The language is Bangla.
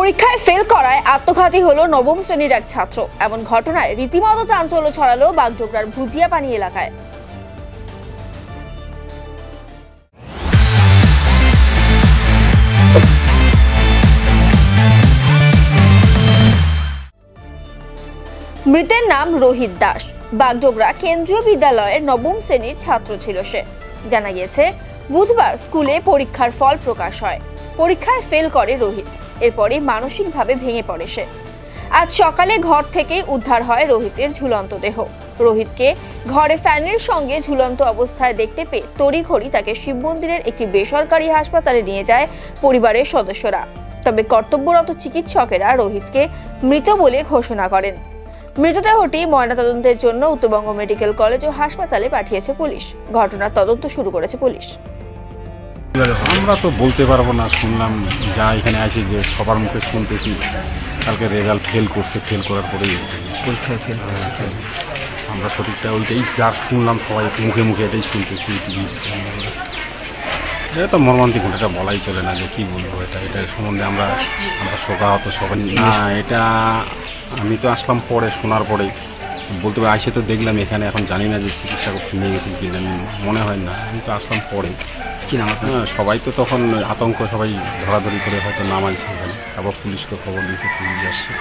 পরীক্ষায় ফেল করায় আত্মঘাতী হলো নবম শ্রেণীর এক ছাত্র। এমন ঘটনায় রীতিমতো চাঞ্চল্য ছড়ালো বাগডোগরার ভুজিয়াপানি এলাকায়। মৃতের নাম রোহিত দাস। বাগডোগরা কেন্দ্রীয় বিদ্যালয়ের নবম শ্রেণীর ছাত্র ছিল সে। জানা গিয়েছে, বুধবার স্কুলে পরীক্ষার ফল প্রকাশ হয়। পরীক্ষায় ফেল করে রোহিত। এরপরে মানসিকভাবে ভেঙে পড়ে সে। আজ সকালে ঘর থেকে উদ্ধার হয় রোহিতের ঝুলন্ত দেহ। রোহিতকে ঘরে ফ্যানের সঙ্গে ঝুলন্ত অবস্থায় দেখতে পেয়ে তড়িঘড়ি তাকে শিব মন্দিরের একটি বেসরকারি হাসপাতালে নিয়ে যায় পরিবারের সদস্যরা। তবে কর্তব্যরত চিকিৎসকেরা রোহিতকে মৃত বলে ঘোষণা করেন। মৃতদেহটি ময়নাতদন্তের জন্য উত্তরবঙ্গ মেডিকেল কলেজ ও হাসপাতালে পাঠিয়েছে পুলিশ। ঘটনার তদন্ত শুরু করেছে পুলিশ। আমরা তো বলতে পারবো না, শুনলাম যা এখানে আছে যে সবার মুখে শুনতেছি কালকে রেজাল্ট ফেল করছে, ফেল করার পরেই পরীক্ষায় ফেল হয়েছে। আমরা সঠিকটা ওইটাই যা শুনলাম, সবাই মুখে মুখে এটাই শুনতেছি। এটা তো মর্মান্তিক, এটা বলাই চলে না যে কী বলবো। এটা সম্বন্ধে আমরা শোকাহত সবাই না। এটা আমি তো আসলাম পরে, শোনার পরেই বলতে পারি। আইসে তো দেখলাম এখানে, এখন জানি না যে চিকিৎসা করতে নিয়ে গেছি কি জানি, মনে হয় না। আমি তো আসলাম পরে। সবাই তো তখন আতঙ্ক, সবাই ধরাধরি করে হয়তো নামাইছে এখানে। তারপর পুলিশকে খবর দিয়েছে, পুলিশ আসছে।